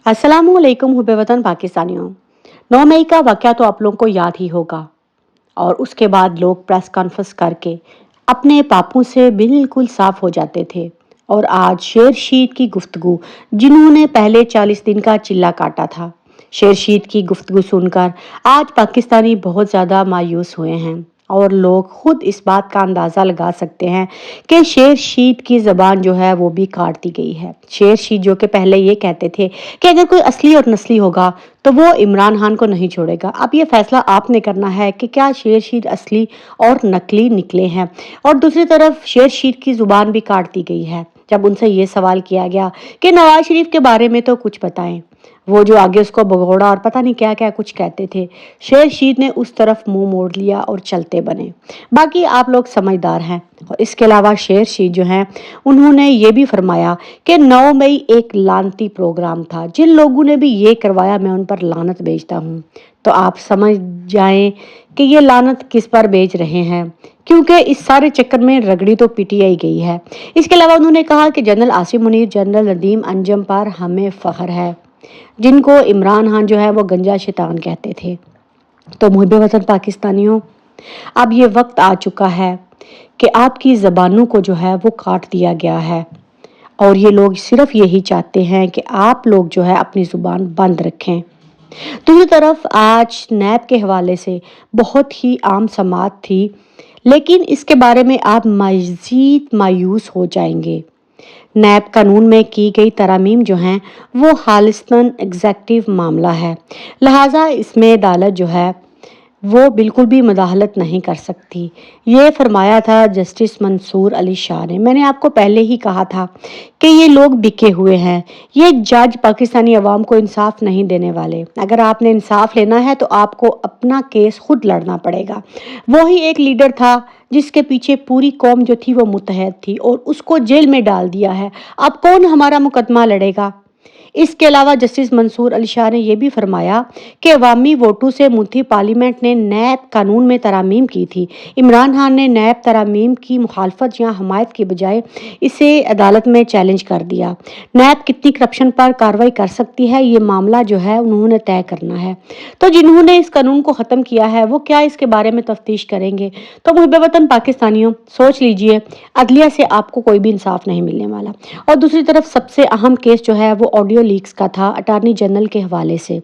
अस्सलामुअलैकुम हुब्बे वतन पाकिस्तानियों। 9 मई का वाक़या तो आप लोगों को याद ही होगा और उसके बाद लोग प्रेस कॉन्फ्रेंस करके अपने पापों से बिल्कुल साफ हो जाते थे। और आज शेरशीद की गुफ्तगू, जिन्होंने पहले 40 दिन का चिल्ला काटा था, शेरशीद की गुफ्तगू सुनकर आज पाकिस्तानी बहुत ज़्यादा मायूस हुए हैं। और लोग खुद इस बात का अंदाज़ा लगा सकते हैं कि शेरशीद की ज़बान जो है वो भी काट दी गई है। शेरशीद जो कि पहले ये कहते थे कि अगर कोई असली और नस्ली होगा तो वो इमरान खान को नहीं छोड़ेगा। अब ये फैसला आपने करना है कि क्या शेरशीद असली और नकली निकले हैं। और दूसरी तरफ शेरशीद की ज़ुबान भी काट दी गई है जब उनसे ये सवाल किया गया कि नवाज शरीफ के बारे में तो कुछ बताएं। वो जो आगे उसको भगोड़ा और पता नहीं क्या क्या कुछ कहते थे, शेरशीद ने उस तरफ मुंह मोड़ लिया और चलते बने। बाकी आप लोग समझदार हैं। और इसके अलावा शेरशीद जो हैं, उन्होंने ये भी फरमाया कि 9 मई एक लानती प्रोग्राम था। जिन लोगों ने भी ये करवाया मैं उन पर लानत भेजता हूँ। तो आप समझ जाएं कि ये लानत किस पर भेज रहे हैं, क्योंकि इस सारे चक्कर में रगड़ी तो पीटीआई गई है। इसके अलावा उन्होंने कहा कि जनरल आसिम मुनीर, जनरल नदीम अंजम पर हमें फ़ख्र है, जिनको इमरान खान जो है वो गंजा शैतान कहते थे। तो मुहिब वतन पाकिस्तानियों, अब ये वक्त आ चुका है कि आपकी ज़बानों को जो है वो काट दिया गया है। और ये लोग सिर्फ यही चाहते हैं कि आप लोग जो है अपनी ज़ुबान बंद रखें। दूसरी तरफ आज नैब के हवाले से बहुत ही आम समात थी, लेकिन इसके बारे में आप मज़ीद मायूस हो जाएंगे। नैब कानून में की गई तरमीम जो हैं वो खालिस्तन एग्जेक्टिव मामला है, लिहाजा इसमें अदालत जो है वो बिल्कुल भी मदाखलत नहीं कर सकती। ये फरमाया था जस्टिस मंसूर अली शाह ने। मैंने आपको पहले ही कहा था कि ये लोग बिके हुए हैं। ये जज पाकिस्तानी अवाम को इंसाफ नहीं देने वाले। अगर आपने इंसाफ लेना है तो आपको अपना केस खुद लड़ना पड़ेगा। वही एक लीडर था जिसके पीछे पूरी कौम जो थी वो मुतहद थी और उसको जेल में डाल दिया है। अब कौन हमारा मुकदमा लड़ेगा? इसके अलावा जस्टिस मंसूर अली शाह ने यह भी फरमाया कि अवामी वोटों से मुल्की पार्लियामेंट ने नैब कानून में तरामीम की थी। इमरान खान ने नैब तरामीम की मुखालफत या हमायत के बजाय इसे अदालत में चैलेंज कर दिया। नैब कितनी करप्शन पर कार्रवाई कर सकती है, ये मामला जो है उन्होंने तय करना है। तो जिन्होंने इस कानून को ख़त्म किया है वो क्या इसके बारे में तफ्तीश करेंगे? तो मुहिब वतन पाकिस्तानियों, सोच लीजिए, अदलिया से आपको कोई भी इंसाफ नहीं मिलने वाला। और दूसरी तरफ सबसे अहम केस जो है वो ऑडियो लीक्स का था, अटॉर्नी जनरल के हवाले से।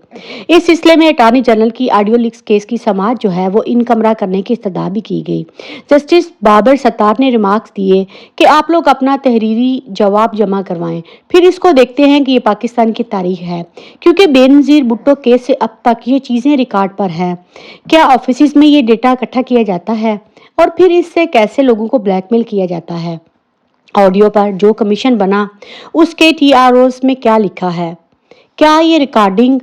इस सिलसिले में अटॉर्नी जनरल की ऑडियो लीक्स केस की समाअत जो है वो इन कमरा करने की इस्तदा भी की गई। जस्टिस बाबर सत्तार ने रिमार्क्स दिए कि आप लोग अपना तहरीरी जवाब जमा करवाएं, फिर इसको देखते हैं कि ये पाकिस्तान की तारीख है। क्योंकि बेनज़ीर भुट्टो केस से अब तक ये चीज़ें रिकॉर्ड पर हैं। क्या ऑफिस में ये डेटा इकट्ठा किया जाता है और फिर इससे कैसे लोगों को ब्लैकमेल किया जाता है? ऑडियो पर जो कमीशन बना उसके टीआरओस में क्या लिखा है? क्या ये रिकॉर्डिंग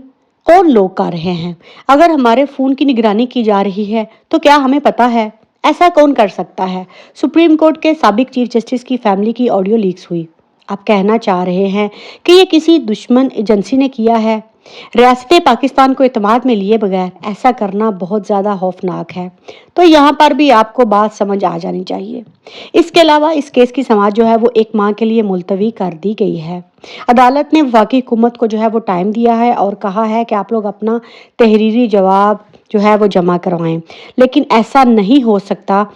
कौन लोग कर रहे हैं? अगर हमारे फ़ोन की निगरानी की जा रही है तो क्या हमें पता है? ऐसा कौन कर सकता है? सुप्रीम कोर्ट के साबिक चीफ जस्टिस की फैमिली की ऑडियो लीक्स हुई। आप कहना चाह रहे हैं कि ये किसी दुश्मन एजेंसी ने किया है? रियासत पाकिस्तान को एतमाद में लिए बगैर ऐसा करना बहुत ज़्यादा खौफनाक है। तो यहाँ पर भी आपको बात समझ आ जानी चाहिए। इसके अलावा इस केस की समाअत जो है वो 1 माह के लिए मुलतवी कर दी गई है। अदालत ने वफाकी हुकूमत को जो है वो टाइम दिया है और कहा है कि आप लोग अपना तहरीरी जवाब जो है वो जमा करवाएं। लेकिन ऐसा नहीं हो सकता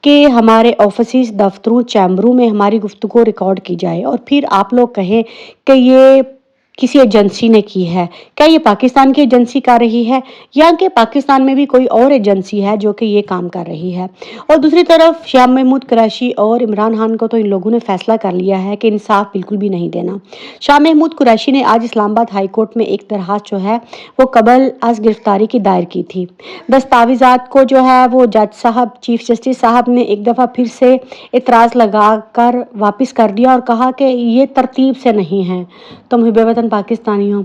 कि हमारे ऑफिस, दफ्तरों, चैम्बरों में हमारी गुफ्तगू रिकॉर्ड की जाए और फिर आप लोग कहें कि ये किसी एजेंसी ने की है। क्या ये पाकिस्तान की एजेंसी कर रही है या कि पाकिस्तान में भी कोई और एजेंसी है जो कि ये काम कर रही है? और दूसरी तरफ शाह महमूद कुरैशी और इमरान खान को तो इन लोगों ने फैसला कर लिया है कि इंसाफ बिल्कुल भी नहीं देना। शाह महमूद कुरैशी ने आज इस्लामाबाद हाई कोर्ट में एक दरखास्त जो है वो कबल अज गिरफ्तारी की दायर की थी। दस्तावेजात को जो है वो जज साहब, चीफ जस्टिस साहब ने एक दफ़ा फिर से इतराज़ लगा कर वापस कर दिया और कहा कि ये तरतीब से नहीं है। तो मुहिब वतन पाकिस्तानियों,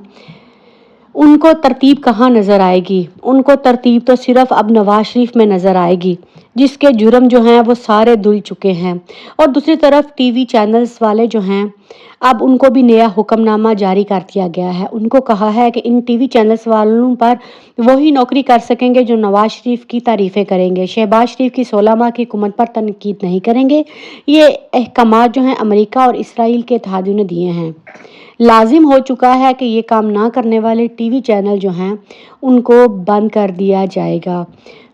उनको तरतीब कहाँ नज़र आएगी? उनको तरतीब तो सिर्फ अब नवाज शरीफ में नज़र आएगी। जिसके जुर्म जो हैं वो सारे धुल चुके हैं। और दूसरी तरफ टीवी चैनल्स वाले जो हैं, अब उनको भी नया हुक्मनामा जारी कर दिया गया है। उनको कहा है कि इन टीवी चैनल्स वालों पर वही नौकरी कर सकेंगे जो नवाज शरीफ की तारीफ़ें करेंगे, शहबाज शरीफ की 16 माह की हुकूमत पर तनकीद नहीं करेंगे। ये अहकामात जो हैं अमेरिका और इसराइल के इत्तेहादियों ने दिए हैं। लाजिम हो चुका है कि ये काम ना करने वाले टीवी चैनल जो हैं उनको बंद कर दिया जाएगा।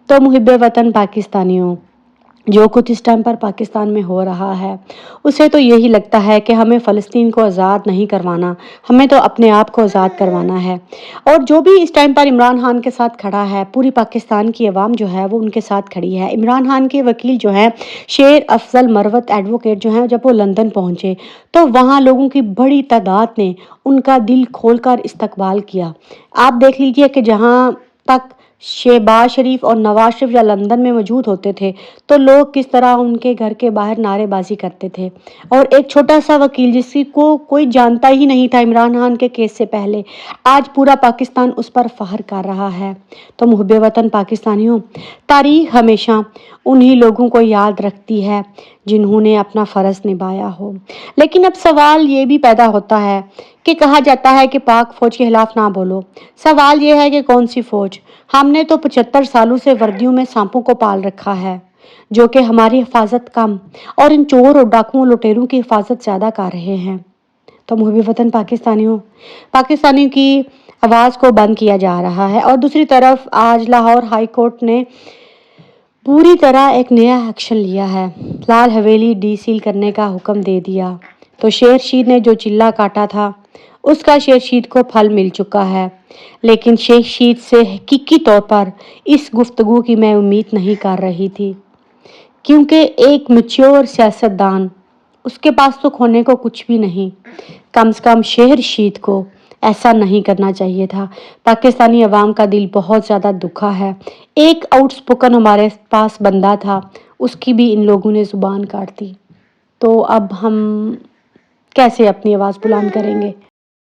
तो मुहिब्बे वतन पाकिस्तानियों, जो कुछ इस टाइम पर पाकिस्तान में हो रहा है, उसे तो यही लगता है कि हमें फ़लस्तीन को आज़ाद नहीं करवाना, हमें तो अपने आप को आज़ाद करवाना है। और जो भी इस टाइम पर इमरान खान के साथ खड़ा है, पूरी पाकिस्तान की आवाम जो है वो उनके साथ खड़ी है। इमरान खान के वकील जो हैं शेर अफजल मरवत एडवोकेट जो हैं, जब वो लंदन पहुँचे तो वहाँ लोगों की बड़ी तादाद ने उनका दिल खोलकर इस्तकबाल किया। आप देख लीजिए कि जहाँ तक शहबाज शरीफ और नवाज शरीफ या लंदन में मौजूद होते थे तो लोग किस तरह उनके घर के बाहर नारेबाजी करते थे। और एक छोटा सा वकील जिसकी को कोई जानता ही नहीं था इमरान खान के केस से पहले, आज पूरा पाकिस्तान उस पर फख्र कर रहा है। तो मुहब्बे वतन पाकिस्तानियों, तारीख हमेशा उन्हीं लोगों को याद रखती है जिन्होंने अपना फ़र्ज़ निभाया हो। लेकिन अब सवाल ये भी पैदा होता है कि कहा जाता है कि पाक फ़ौज के खिलाफ ना बोलो। सवाल ये है कि कौन सी फ़ौज? हमने तो 75 सालों से वर्दियों में सांपों को पाल रखा है, जो कि हमारी हिफाजत कम और इन चोर और डाकुओं लुटेरों की हिफाजत ज़्यादा कर रहे हैं। तो मुहब्बे वतन पाकिस्तानियों की आवाज़ को बंद किया जा रहा है। और दूसरी तरफ आज लाहौर हाई कोर्ट ने पूरी तरह एक नया एक्शन लिया है, लाल हवेली डीसील करने का हुक्म दे दिया। तो शेरशीद ने जो चिल्ला काटा था उसका शेरशीद को फल मिल चुका है। लेकिन शेरशीद से हकीकी तौर पर इस गुफ्तगू की मैं उम्मीद नहीं कर रही थी, क्योंकि एक मैच्योर सियासतदान, उसके पास तो खोने को कुछ भी नहीं। कम से कम शेरशीद को ऐसा नहीं करना चाहिए था। पाकिस्तानी अवाम का दिल बहुत ज़्यादा दुखा है। एक आउटस्पोकन हमारे पास बंदा था, उसकी भी इन लोगों ने ज़ुबान काट दी। तो अब हम कैसे अपनी आवाज़ बुलंद करेंगे?